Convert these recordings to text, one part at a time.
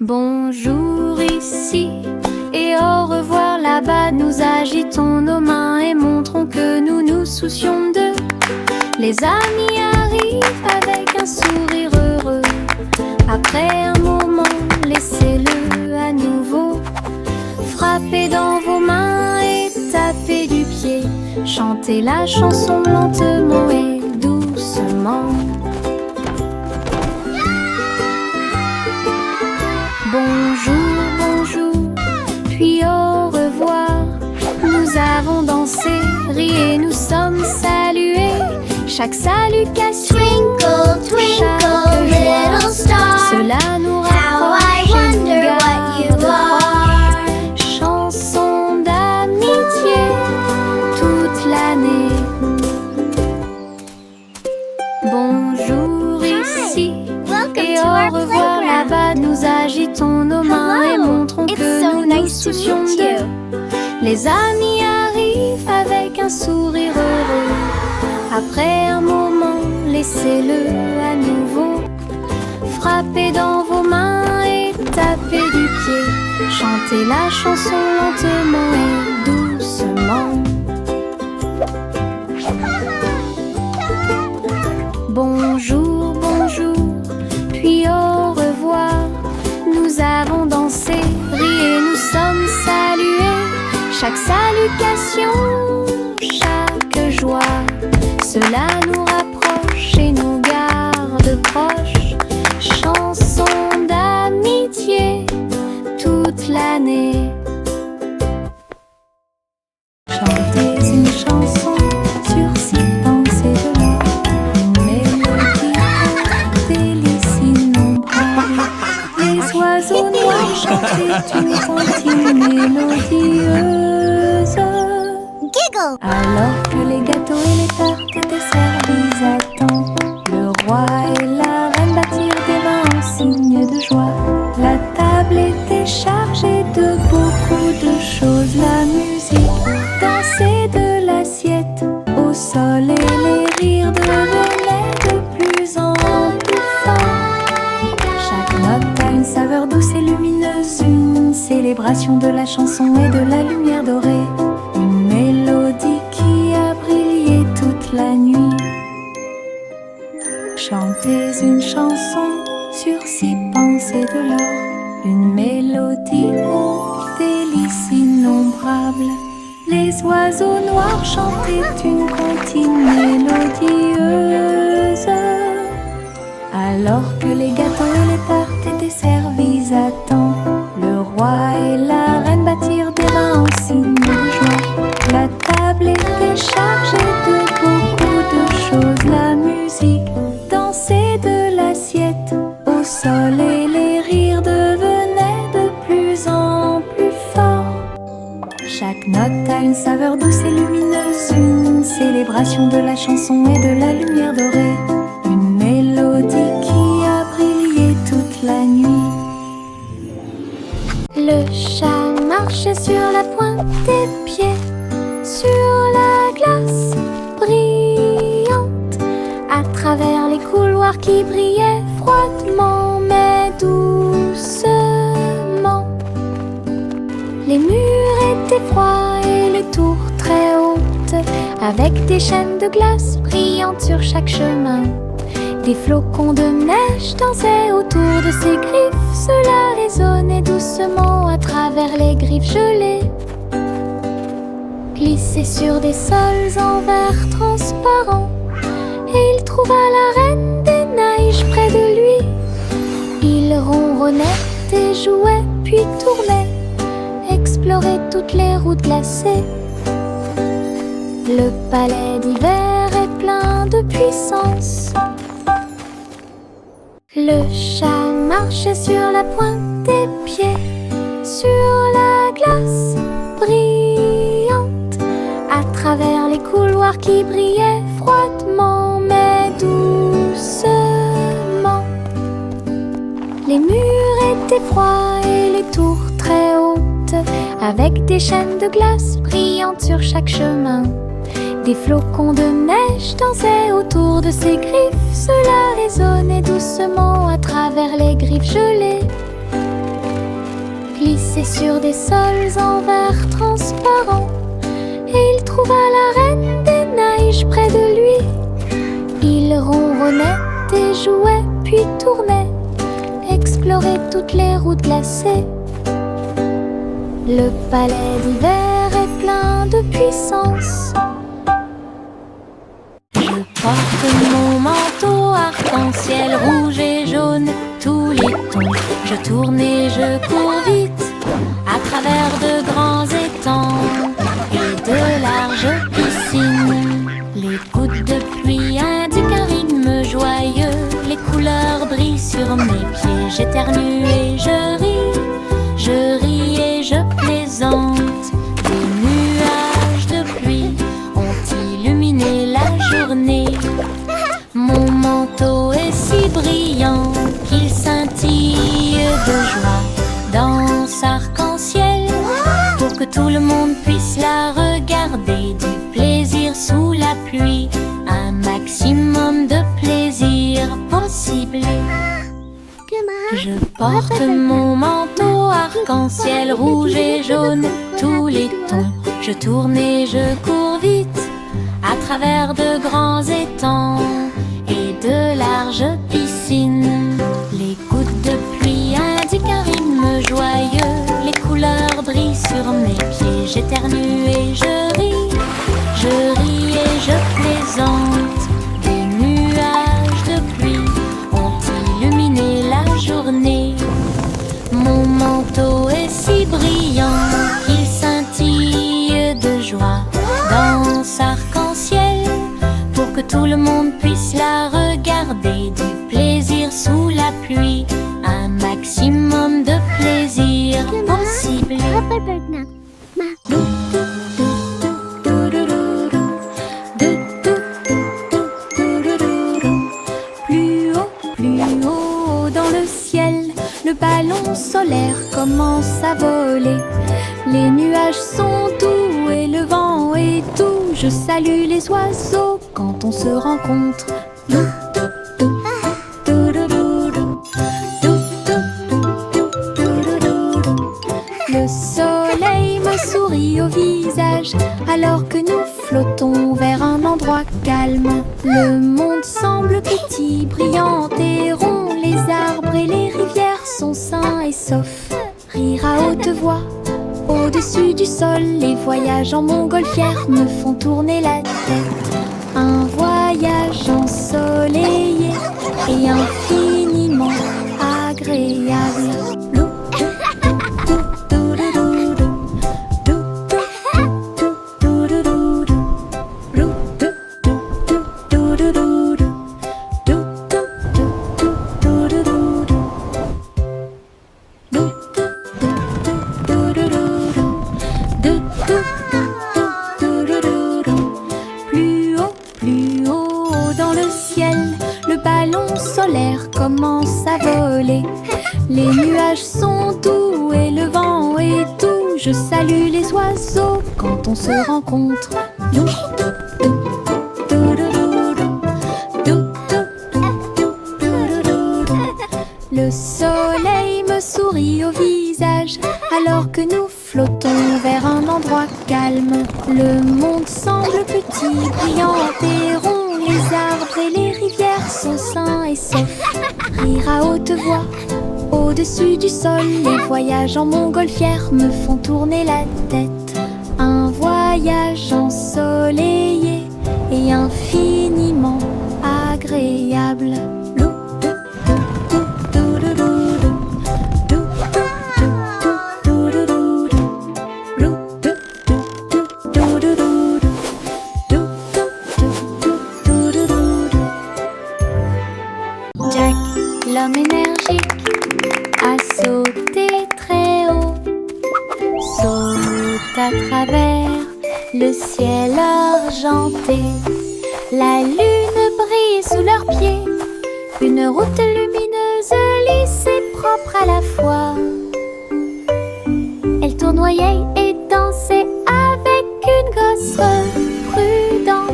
Bonjour ici et au revoir là-bas. Nous agitons nos mains et montrons que nous nous soucions d'eux. Les amis arrivent avec un sourire heureux. Après un moment, laissez-le à nouveau. Frappez dans vos mains et tapez du pied. Chantez la chanson lentement et doucement. Bonjour, bonjour, puis au revoir. Nous avons dansé, ri et nous sommes salués. Chaque salutation, Twinkle, twinkle, little star, cela nous how I rapproche et nous wonder what you garde are. proches. Chanson d'amitié toute l'année. Bonjour ici Welcome et to au our revoir playground. là-bas. Nous agitons nos mains et Hello, montrons it's que so nous nous nice to soucions meet d'eux. you. Les amis arrivent avec un sourire heureux. Après un moment, laissez-le à nouveau. Frappez dans vos mains et tapez du pied. Chantez la chanson lentement et doucement. Bonjour, bonjour, puis au revoir. Nous avons dansé, ri et nous sommes salués. Chaque salutation, chaque joie, cela nous rapproche et nous garde proches. Chanson d'amitié toute l'année. Chantez une chanson sur 6 pensées de l'or. Une mélodie, délice innombrable. Les oiseaux noirs chantaient une comptine mélodieuse. Giggle, Alors que les gâteaux et les tartes étaient servis à temps, le roi et la reine battirent des mains en signe de joie. La table était chargée de beaucoup de choses. La musique dansait de l'assiette au sol et les rires devenaient de plus en plus forts. Chaque note a une saveur douce et lumineuse, une célébration de la chanson et de la lumière dorée. Une mélodie qui a brillé toute la nuit. Chantez une chanson sur 6 pensées de l'or. Une mélodie aux délices innombrables. Les oiseaux noirs chantaient une comptine mélodieuse. Alors que les gâteaux et les tartes étaient servis à temps, le roi et la reine battirent des mains en signe de joie. La table était chargée de beaucoup de choses. La musique dansait de l'assiette au sol et les rires devenaient de plus en plus forts. Chaque note a une saveur douce et lumineuse, une célébration de la chanson et de la lumière dorée. Une mélodie qui a brillé toute la nuit. Le chat marchait sur la pointe des pieds, sur la glace brillante, à travers les couloirs qui brillaient froidement mais doucement. Les murs étaient froids et les tours très hautes, avec des chaînes de glace brillantes sur chaque chemin. Des flocons de neige dansaient autour de ses griffes. Cela résonnait doucement à travers les griffes gelées. Glissait sur des sols en verre transparent, et il trouva la reine des neiges près de lui. Il ronronnait et jouait puis tournait, explorait toutes les routes glacées. Le palais d'hiver est plein de puissance. Le chat marchait sur la pointe des pieds, sur la glace brillante, à travers les couloirs qui brillaient froidement mais doucement. Les murs étaient froids et les tours très hautes, avec des chaînes de glace brillantes sur chaque chemin. Des flocons de neige dansaient autour de ses griffes. Cela résonnait doucement à travers les griffes gelées. glissait sur des sols en verre transparent. Et il trouva la reine des neiges près de lui. Il ronronnait et jouait puis tournait, explorait toutes les routes glacées. Le palais d'hiver est plein de puissance. Je porte mon manteau arc-en-ciel rouge et jaune, tous les tons. Je tourne et je cours vite à travers de grands étangs et de larges piscines. Les gouttes de pluie indiquent un rythme joyeux. Les couleurs brillent sur mes pieds. J'éternue et je ris et je plaisante. Des nuages de pluie ont illuminé la journée. Mon manteau est si brillant qu'il scintille de joie. Danse arc-en-ciel pour que tout le monde puisse la regarder. Du plaisir sous la pluie, un maximum de plaisir possible. Je porte mon manteau arc-en-ciel rouge et jaune, tous les tons. Je tourne et je cours vite à travers de grands étangs et de larges piscines. Les gouttes de pluie indiquent un rythme joyeux. Les couleurs brillent sur mes pieds. J'éternue et je ris et je plaisante. Des nuages de pluie ont illuminé la journée. Mon manteau est si brillant qu'il scintille de joie. Danse arc-en-ciel pour que tout le monde puisse la regarder. Du plaisir sous la pluie, un maximum de plaisir possible. Plus haut dans le ciel, le ballon solaire commence à voler. Les nuages sont doux et le vent est doux. Je salue les oiseaux quand on se rencontre. Le soleil me sourit au visage alors que nous flottons vers un endroit calme. Le monde semble petit, brillant et rond. Les arbres et les rivières sont sains et saufs. Rire à haute voix au-dessus du sol. Les voyages en montgolfière me font tourner la tête. Un voyage ensoleillé et infiniment agréable. Plus haut dans le ciel, le ballon solaire commence à voler. Les nuages sont doux et le vent est doux. Je salue les oiseaux quand on se rencontre. Le soleil me sourit au visage alors que nous flottons vers un endroit calme. Le monde semble petit, brillant et rond. Les arbres et les rivières sont sains et saufs. Rire à haute voix au-dessus du sol. Les voyages en montgolfière me font tourner la tête. Un voyage ensoleillé et infiniment agréable. Jack, l'homme énergique, a sauté très haut. Saute à travers le ciel argenté. La lune brille sous leurs pieds. Une route lumineuse, lisse et propre à la fois. Elle tournoyait et dansait avec une gosse prudente.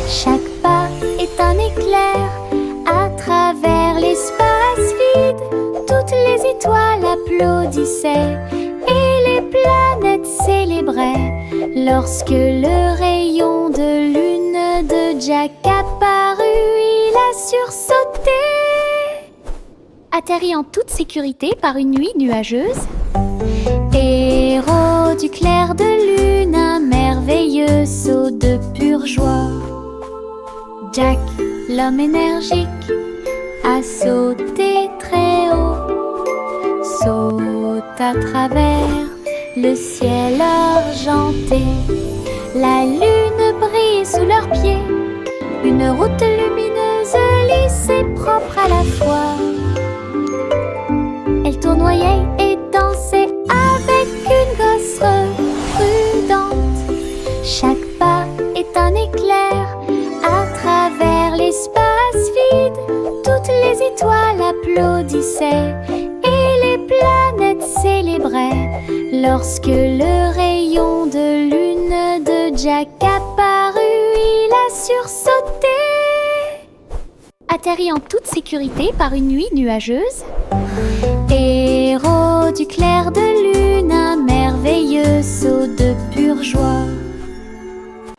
Chaque pas est un éclair à travers l'espace vide. Toutes les étoiles applaudissaient célébrait lorsque le rayon de lune de Jack apparut. Il a sursauté, atterri en toute sécurité par une nuit nuageuse. Héros du clair de lune, un merveilleux saut de pure joie. Jack, l'homme énergique, a sauté très haut, saute à travers le ciel argenté. La lune brille sous leurs pieds, une route lumineuse, lisse et propre à la fois. Elle tournoyait et dansait avec une gosse prudente. Chaque pas est un éclair à travers l'espace vide. Toutes les étoiles applaudissaient et les planètes célébraient lorsque le rayon de lune de Jack apparut. Il a sursauté, atterri en toute sécurité par une nuit nuageuse. Héros du clair de lune, un merveilleux saut de pure joie.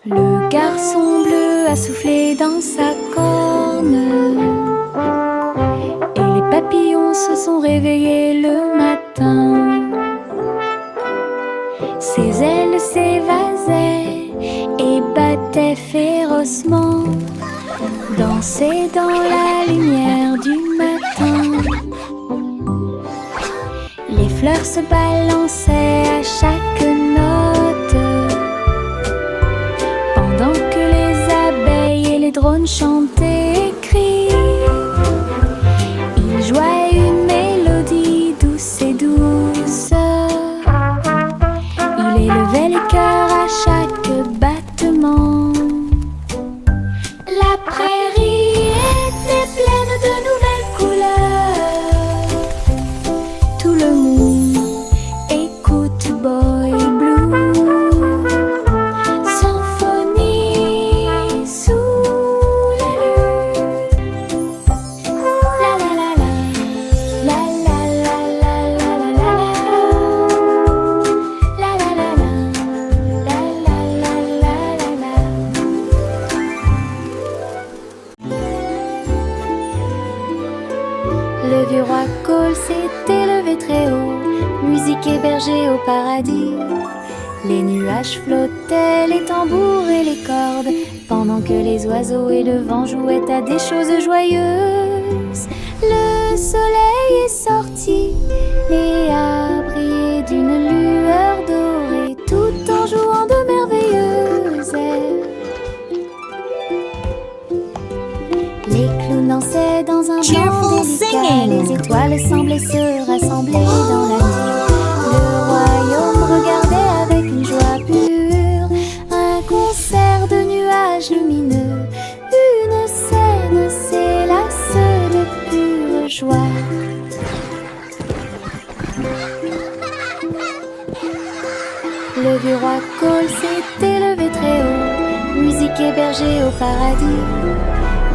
Le garçon bleu a soufflé dans sa corne et les papillons se sont réveillés le matin. Ses ailes s'évasaient et battaient férocement, dansaient dans la lumière du matin. Les fleurs se balançaient à chaque note, pendant que les abeilles et les drones chantaient et crient. Ils jouaient une mélodie douce et douce. Il élevait les cœurs à chaque battement. La prairie était pleine de nouvelles couleurs. Tout le monde écoute Boy Blue, symphonie sous la lune. La la la la, la la la la la la la la la la la la la. Le vieux roi Cole s'était levé très haut, musique hébergée au paradis. Les nuages flottaient, les tambours et les cordes, pendant que les oiseaux et le vent jouaient à des choses joyeuses. Le soleil est sorti et a brillé d'une lueur dorée, tout en jouant de merveilleuses airs. Les clowns dansaient dans un blanc délicat, les étoiles semblaient se rassembler dans la nuit. Le royaume regardait avec une joie pure un concert de nuages lumineux. Une scène s'élasse de pure joie. Le vieux roi Cole s'était levé très haut, musique hébergée au paradis.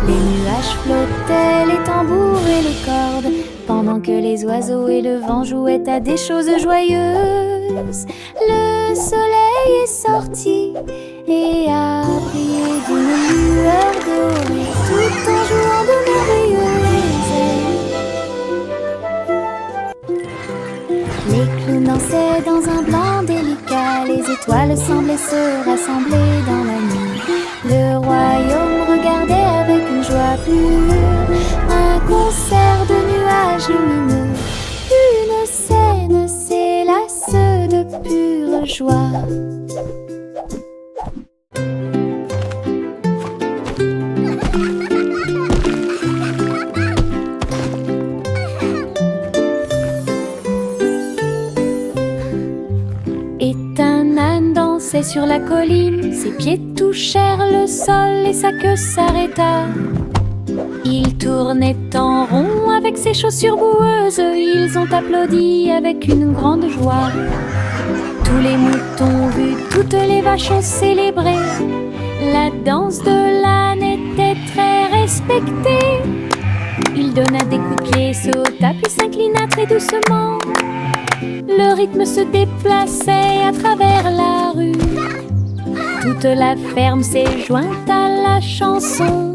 Les nuages flottaient, les tambours et les cordes, pendant que les oiseaux et le vent jouaient à des choses joyeuses. Le soleil est sorti et a brillé d'une lueur dorée, tout en jouant de merveilleuses airs. Les clowns dansaient dans un blanc délicat, les étoiles semblaient se rassembler dans la nuit. Le royaume regardait avec une joie pure un concert de nuages lumineux. Une scène s'élasse de pure joie. Et un âne dansait sur la colline, ses pieds touchèrent le sol et sa queue s'arrêta. Il tournait en rond avec ses chaussures boueuses, ils ont applaudi avec une grande joie. Tous les moutons ont vu, toutes les vaches ont célébré. La danse de l'âne était très respectée. Il donna des coups de pied, sauta puis s'inclina très doucement. Le rythme se déplaçait à travers la rue. Toute la ferme s'est jointe à la chanson,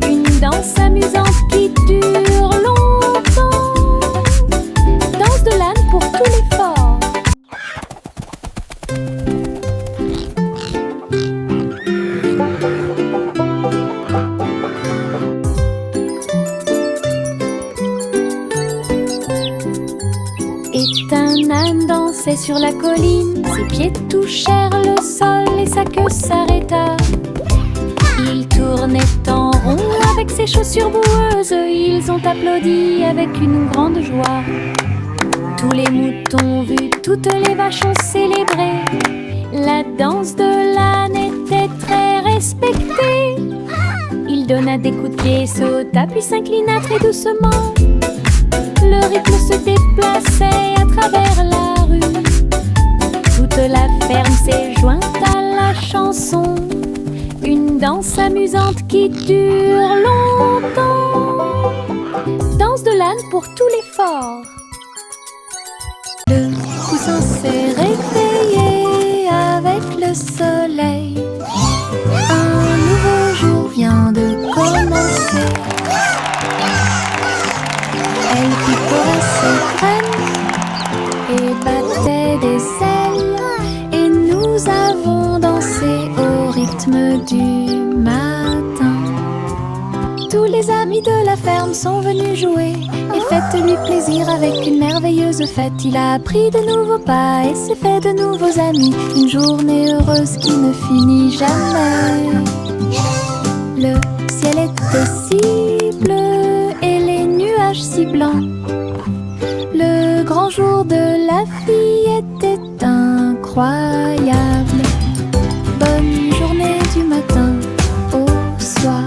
une danse amusante qui dure longtemps. Danse de l'âne pour tous les forts. Et un âne dansait sur la colline, ses pieds touchèrent le sol et sa queue s'arrêta. Il tournait en rond avec ses chaussures boueuses, ils ont applaudi avec une grande joie. Tous les moutons ont vu, toutes les vaches ont célébré. La danse de l'âne était très respectée. Il donna des coups de pied, sauta puis s'inclina très doucement. Le rythme se déplaçait à travers la rue. Toute la ferme s'est jointe à la chanson, une danse amusante qui dure longtemps. Danse de l'âne pour tous les forts. Le coussin s'est réveillé avec le soleil. Un nouveau jour vient de commencer. Elle picorait ses graines et battait des ailes, et nous avons dansé au rythme du matin. Tous les amis de la ferme sont venus jouer, et faites-lui plaisir avec une merveilleuse fête. Il a appris de nouveaux pas et s'est fait de nouveaux amis. Une journée heureuse qui ne finit jamais. Le ciel était si bleu et les nuages si blancs. Le grand jour de la fille était incroyable. Bonne journée du matin au soir.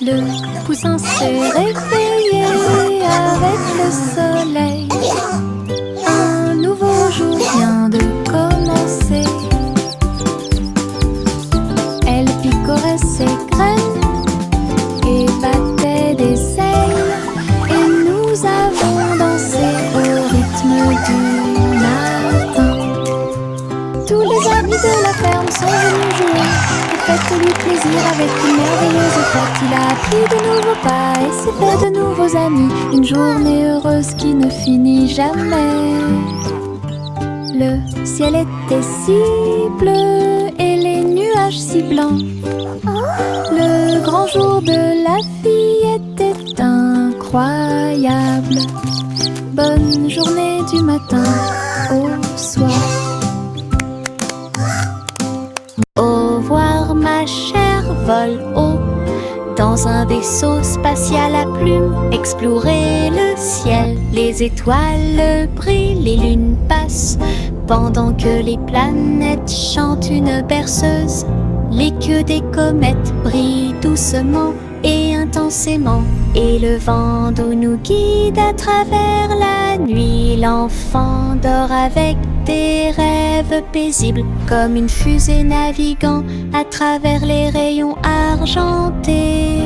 Le poussin s'est réveillé avec le soleil. Un nouveau jour vient de commencer. Elle picorait ses graines et battait des ailes, et nous avons dansé au rythme du matin. Tous les amis de la ferme sont venus jouer, et faites-lui plaisir avec une merveilleuse fête. Il a appris de nouveaux pas et s'est fait de nouveaux amis. Une journée heureuse qui ne finit jamais. Le ciel était si bleu et les nuages si blancs. Le grand jour de la fille était incroyable. Bonne journée du matin au soir. Au revoir ma chère, vole haut dans un vaisseau spatial à plumes. Explorer le ciel, les étoiles brillent, les lunes passent pendant que les planètes chantent une berceuse. Les queues des comètes brillent doucement et intensément, et le vent d'eau nous guide à travers la nuit. L'enfant dort avec des rêves paisibles, comme une fusée naviguant à travers les rayons argentés.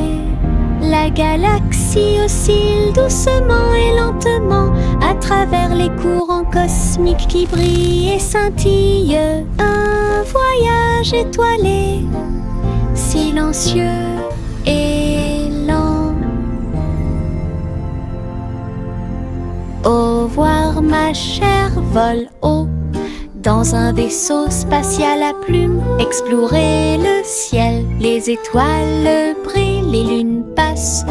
La galaxie oscille doucement et lentement à travers les courants cosmiques qui brillent et scintillent. Un voyage étoilé, silencieux et lent. Au revoir ma chère, vole haut dans un vaisseau spatial à plumes. Explorer le ciel, les étoiles brillent, les lunes passent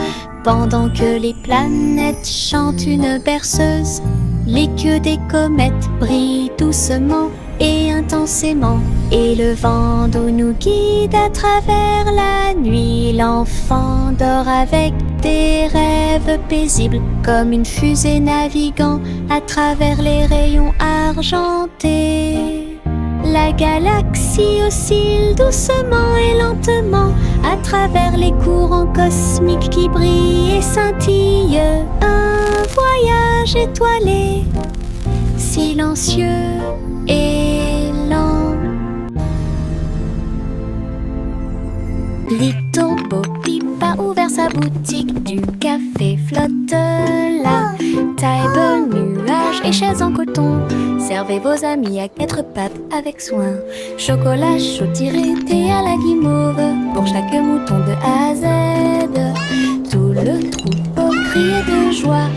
pendant que les planètes chantent une berceuse. Les queues des comètes brillent doucement et intensément, et le vent d'eau nous guide à travers la nuit. L'enfant dort avec des rêves paisibles, comme une fusée naviguant à travers les rayons argentés. La galaxie oscille doucement et lentement à travers les courants cosmiques qui brillent et scintillent. Un voyage étoilé, silencieux et lent. Little Bo Peep a ouvert sa boutique, du café flotte là. Taille chaises en coton. Servez vos amis à quatre pattes avec soin. Chocolat chaud tiré, thé à la guimauve, pour chaque mouton de A à Z. Tout le troupeau criait de joie,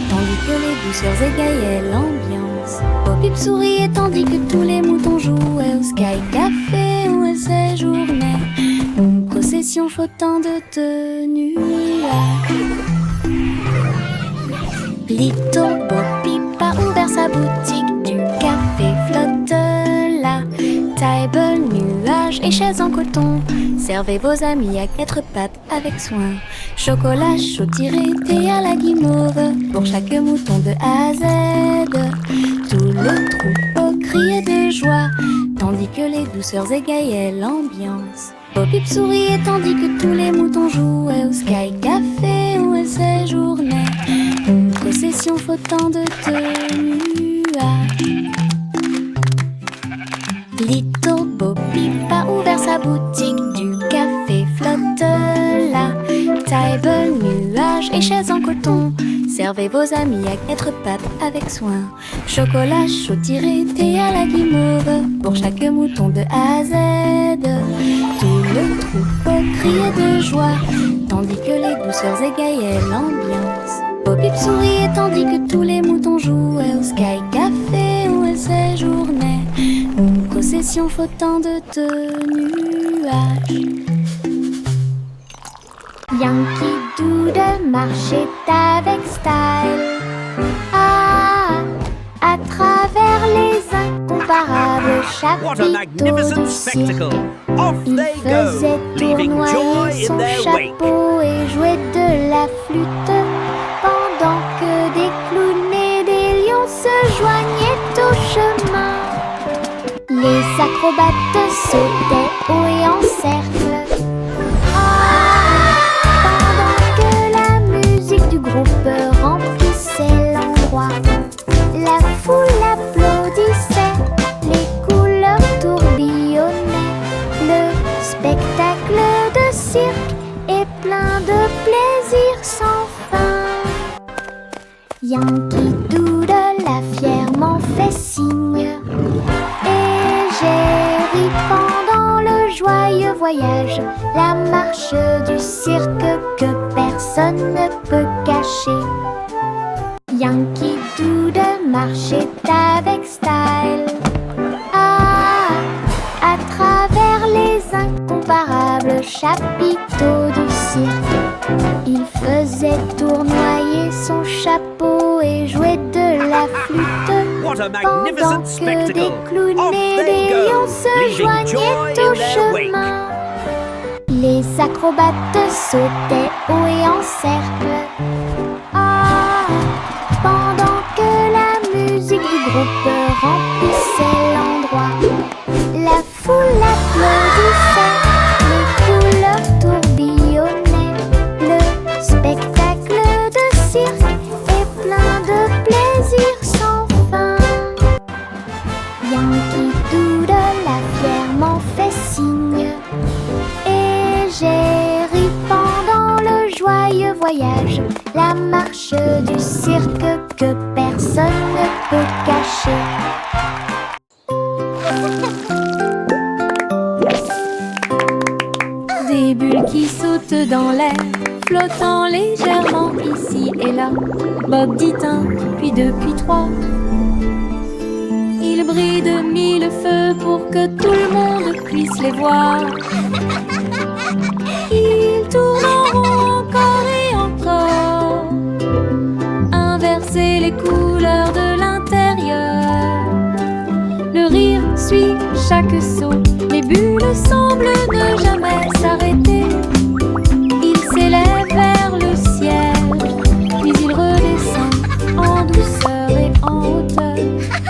tandis que les douceurs égayaient l'ambiance. Bo-Bip souriait tandis que tous les moutons jouaient au Sky Café où elle séjournait. Une procession flottant de nuages. Little Bo-Bip a ouvert sa boutique, du café flotte là. Table, nuages et chaises en coton. Servez vos amis à quatre pattes avec soin. Chocolat chaud tiré, thé à la guimauve, pour chaque mouton de A à Z. Tout le troupeau criait de joie, tandis que les douceurs égayaient l'ambiance. Bo-Bip souriait tandis que tous les moutons jouaient au Sky Café où elle séjournait. Une procession flottant de nuages. Little Bo-Bip a ouvert sa boutique, du café flotte là. Table, nuages et chaises en coton. Servez vos amis à quatre pattes avec soin. Chocolat chaud tiré, thé à la guimauve, pour chaque mouton de A à Z. Tout le troupeau criait de joie, tandis que les douceurs égayaient l'ambiance. Bo-Bip souriait tandis que tous les moutons jouaient au Sky Café où elle séjournait. Une procession flottant de nuages. Yankee Doodle marchait avec style. Ah, à travers les incomparables What a chapiteaux magnificent du cirque. spectacle! Off Il they faisait go, leaving joy tournoyer in son their wake. chapeau et jouait de la flûte, pendant que des clowns et des lions se joignaient au chemin. Les acrobates sautaient haut et en cercle. Pendant que la musique du groupe remplissait l'endroit, la foule applaudissait, les couleurs tourbillonnaient. Le spectacle de cirque est plein de plaisir sans fin. Yankee Doodle a fièrement fait signe, et j'ai ri pendant le joyeux voyage, la marche du cirque que personne ne peut cacher. Yankee Doodle marchait avec style. Ah, à travers les incomparables chapiteaux du cirque, il faisait tournoyer son chapeau et jouait de la flûte, What a pendant magnificent que des spectacle! clowns Off et they des go, lions se leaving joignaient joy au in their wake. chemin. Les acrobates sautaient haut et en cercle. Ah, pendant que la musique du groupe remplissait l'endroit, la foule applaudissait, les couleurs tourbillonnaient. Le spectacle de cirque est plein de plaisir sans fin. Yankee Doodle a fièrement fait signe, et j'ai ri pendant le joyeux voyage, la marche du cirque que personne ne peut cacher. Des bulles qui sautent dans l'air, flottant légèrement ici et là. Bob dit un, puis deux, puis trois. Il brille de mille feux pour que tout le monde puisse les voir. Il tourne en rond encore et encore, inverser les couleurs de l'intérieur. Le rire suit chaque saut, les bulles semblent ne jamais s'arrêter. Il s'élève vers le ciel, puis il redescend en douceur et en hauteur.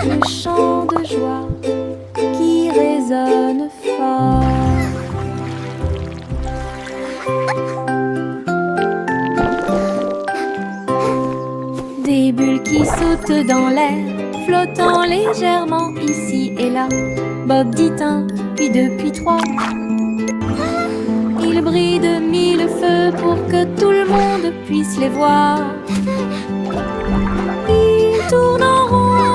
Le chant de joie qui résonne fort. Des bulles qui sautent dans l'air, flottant légèrement ici et là. Bob dit un, puis deux, puis trois. Il brille de mille feux pour que tout le monde puisse les voir. Il tourne en rond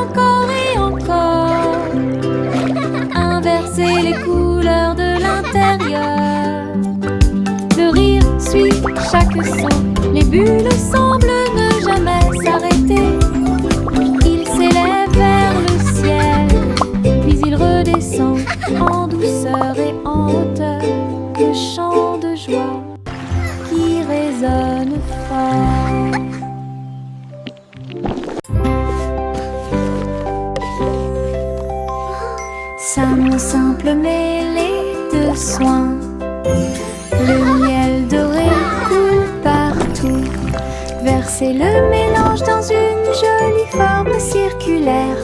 bulles semblent ne jamais s'arrêter. Il s'élève vers le ciel, puis il redescend en douceur et en hauteur. Le chant de joie qui résonne fort. Ça me simple mêlée de soins. Le miel doré coule partout. Versez le mélange dans une jolie forme circulaire.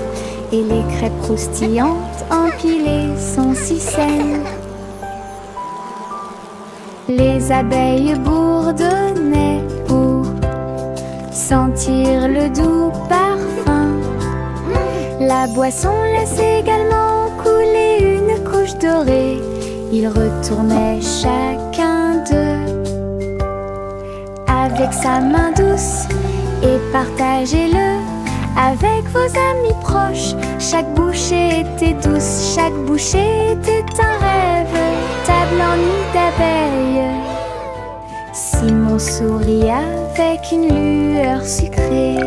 Et les crêpes croustillantes empilées sont si saines. Les abeilles bourdonnaient pour sentir le doux parfum. La boisson laisse également couler une couche dorée. Ils retournaient chacun d'eux avec sa main douce et partagez-le avec vos amis proches. Chaque bouchée était douce, chaque bouchée était un rêve. Table en nid d'abeilles. Simon sourit avec une lueur sucrée.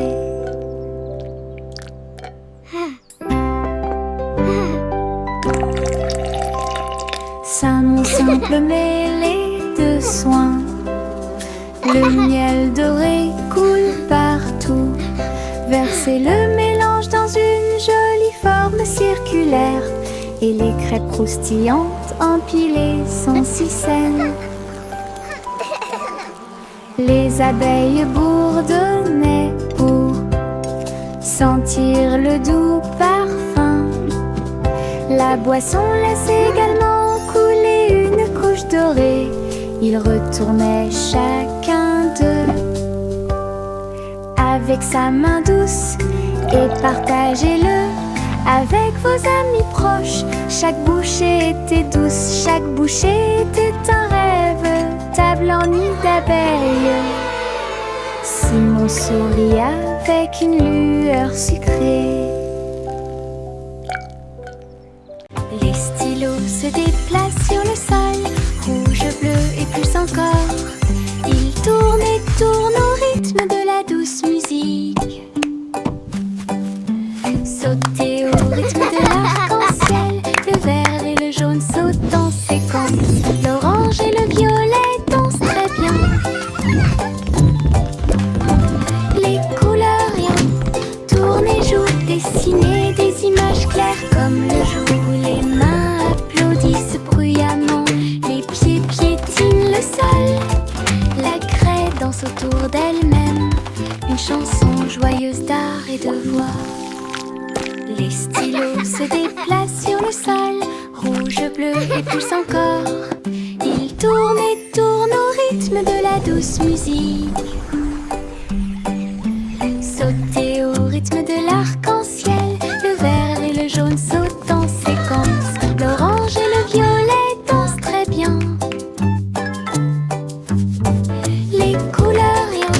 Ça mon simple mêlée de soins. Le miel doré coule partout. Versez le mélange dans une jolie forme circulaire. Et les crêpes croustillantes empilées sont si saines. Les abeilles bourdonnaient pour sentir le doux parfum. La boisson laisse également couler une couche dorée. Ils retournaient chacun d'eux avec sa main douce et partagez-le avec vos amis proches. Chaque bouchée était douce, chaque bouchée était un rêve. Table en nid d'abeilles. Simon sourit avec une lueur sucrée. Les stylos se déplacent sur le sol, rouge, bleu et plus encore. Ils tournent et tournent au rythme de la douce musique. Sautez au rythme de l'arc-en-ciel. Le vert et le jaune sautent en séquence. L'orange et le violet dansent très bien. Les couleurs rien tournent et jouent, dessinez des images claires comme le jour. Les mains applaudissent bruyamment, les pieds piétinent le sol. La craie danse autour d'elle-même, une chanson joyeuse d'art et de voix. Les stylos se déplacent sur le sol, rouge, bleu et plus encore. Ils tournent et tournent au rythme de la douce musique. Sautez au rythme de l'arc-en-ciel. Le vert et le jaune sautent en séquence. L'orange et le violet dansent très bien. Les couleurs rien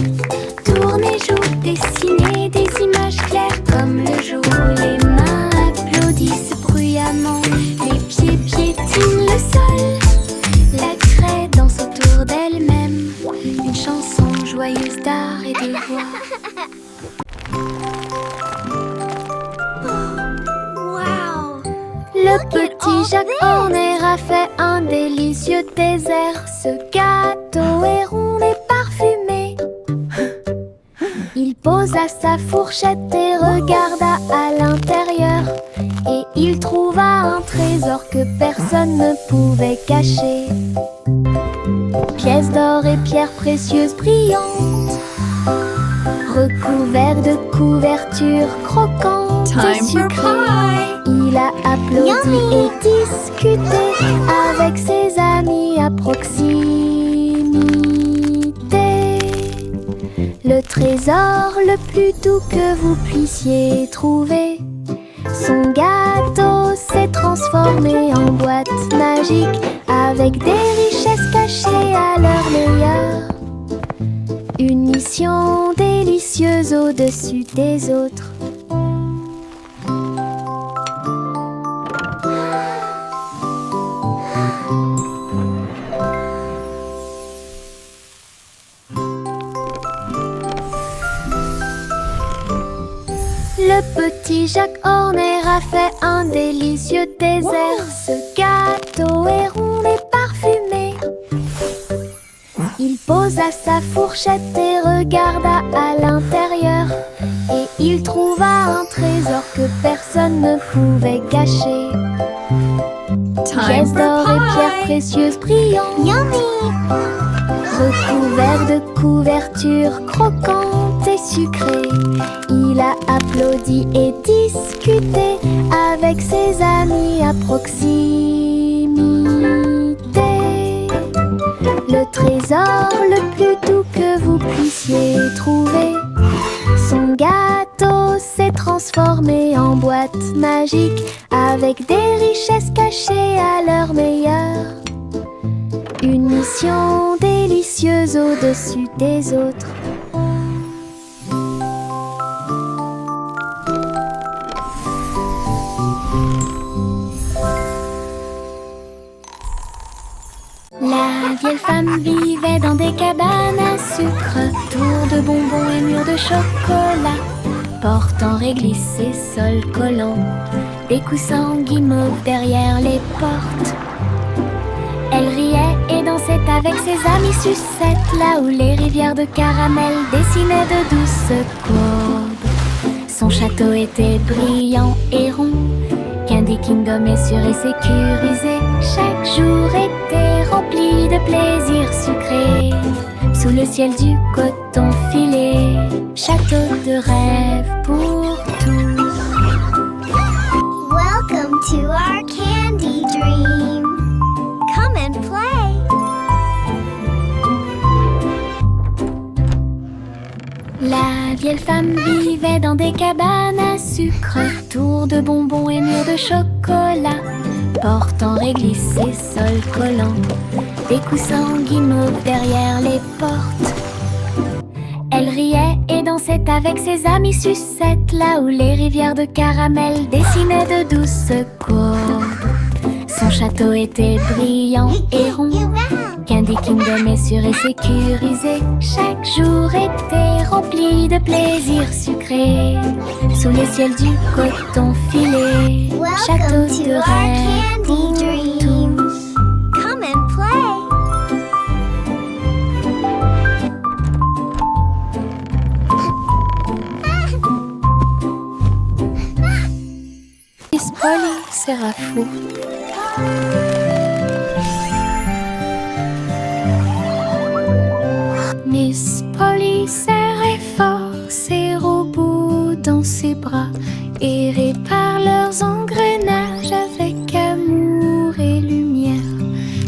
tournent et jouent, dessinez des images claires comme le jour. Les mains applaudissent bruyamment, les pieds piétinent le sol. La craie danse autour d'elle-même, une chanson joyeuse d'art et de voix. Le petit Jacques en air a fait un délicieux dessert. Ce gâteau est rond et parfumé. Il posa sa fourchette et regarda à l'intérieur. Et il trouva un trésor que personne ne pouvait cacher. Pièces d'or et pierres précieuses brillantes, recouverts de couvertures croquantes et sucrées. Il a applaudi et discuté avec ses amis à proximité. Le trésor le plus doux que vous puissiez trouver. Son gâteau s'est transformé en boîte magique avec des richesses cachées à leur meilleur. Une mission délicieuse au-dessus des autres. Le petit Jacques Horner a fait un délicieux dessert. Ce gâteau est rond et parfumé. Il posa sa fourchette et regarda à l'intérieur. Et il trouva un trésor que personne ne pouvait gâcher. Pièces d'or et pierres précieuses brillantes. Yummy! Recouvert de couvertures croquantes et sucrées, il a applaudi et discuté avec ses amis à proximité. Le trésor le plus doux que vous puissiez trouver. Son gâteau s'est transformé en boîte magique avec des richesses cachées à leur meilleur. Une mission délicieuse au-dessus des autres. La vieille femme vivait dans des cabanes à sucre, tours de bonbons et murs de chocolat, portes en réglisse et sols collants, des coussins en guimauve derrière les portes. Elle riait et dansait avec ses amis sucettes, là où les rivières de caramel dessinaient de douces courbes. Son château était brillant et rond, Candy Kingdom est sûr et sécurisé. Chaque jour était rempli de plaisirs sucrés, sous le ciel du coton filé. Château de rêve pour tous. Welcome to our candy dream. Come and play. La vieille femme vivait dans des cabanes à sucre, tours de bonbons et murs de chocolat, portes en réglisse et sols collants, des coussins en guimauve derrière les portes. Elle riait et dansait avec ses amis sucettes, là où les rivières de caramel dessinaient de douces courbes. Son château était brillant et rond, Candy Kingdom est sûr et sécurisé. Chaque jour était rempli de plaisirs sucrés, sous le ciel du coton filé. Château Welcome de to our rêve pour candy dream. tous. Come and play. Miss Polly sera fou. Miss Polly serrait fort ses robots dans ses bras et répare leurs engrenages avec amour et lumière.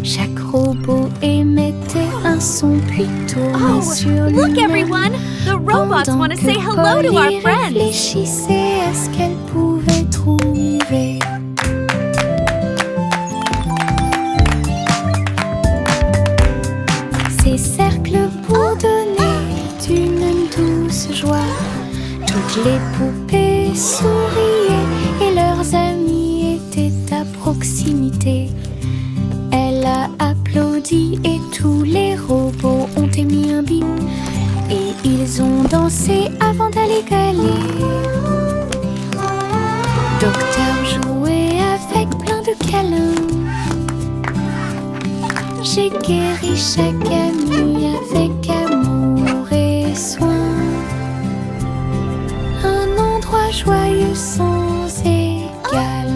Chaque robot émettait un son puis tournait sur Look, lui-même. everyone! The robots Pendant want to que say hello to our Polly friends. réfléchissait à ce qu'elle pouvait trouver. Ces cercles pour donner d'une douce joie. Toutes les poupées souriaient et leurs amis étaient à proximité. Elle a applaudi et tous les robots ont émis un bip. Et ils ont dansé avant d'aller gagner. Docteur jouait avec plein de câlins. J'ai guéri chaque ami avec amour et soin. Un endroit joyeux sans égal.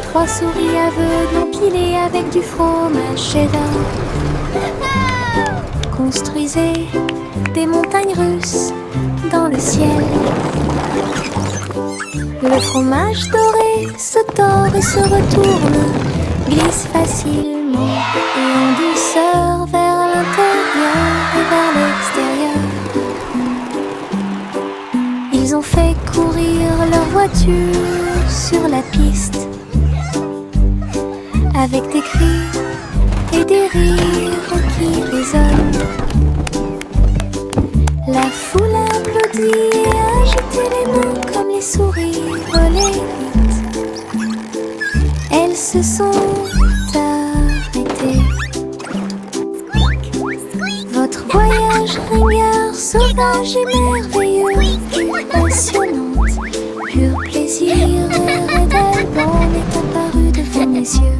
Trois souris aveugles empilées avec du fromage cheddar construisaient des montagnes russes dans le ciel. Le fromage doré se tord et se retourne, glisse facilement et en douceur vers l'intérieur et vers l'extérieur. Ils ont fait courir leur voiture sur la piste avec des cris et des rires qui résonnent. La foule a applaudi et a agité les mains comme les souris volaient vite. Elles se sont arrêtées. paysage merveilleux et passionnante. Pur plaisir et rêve d'Alban est apparu devant mes yeux.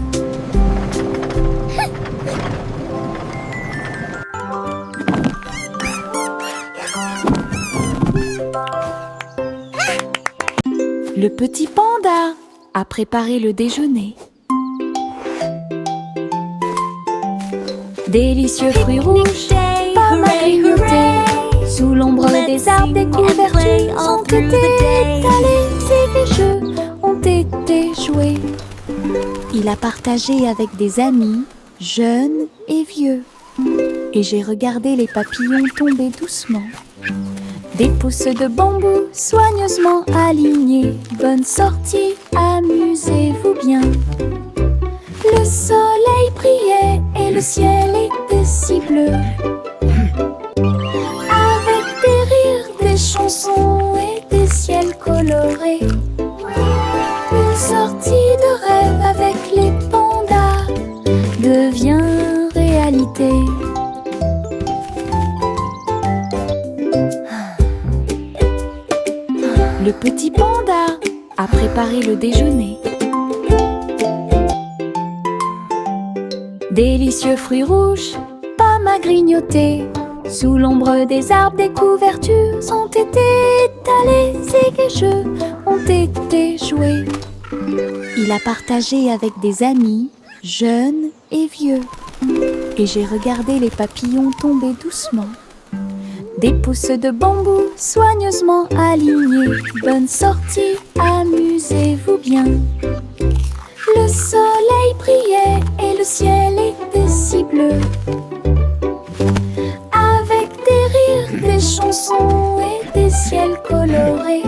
Le petit panda a préparé le déjeuner. Délicieux fruits rouges, pommes à grignoter. Sous l'ombre des arbres, des couvertures ont été étalées et des jeux ont été joués. Il a partagé avec des amis, jeunes et vieux. Et j'ai regardé les papillons tomber doucement. Des pousses de bambou soigneusement alignées. Bonne sortie, amusez-vous bien. Le soleil brillait et le ciel était si bleu. Avec des rires, des chansons et des ciels colorés. Une sortie de rêve avec les pandas devient réalité. Le petit panda a préparé le déjeuner. Délicieux fruits rouges, pommes à grignoter. Sous l'ombre des arbres, des couvertures ont été étalées et des jeux ont été joués. Il a partagé avec des amis, jeunes et vieux. Et j'ai regardé les papillons tomber doucement. Des pousses de bambou soigneusement alignées. Bonne sortie, amusez-vous bien. Le soleil brillait et le ciel était si bleu. Avec des rires, des chansons et des ciels colorés.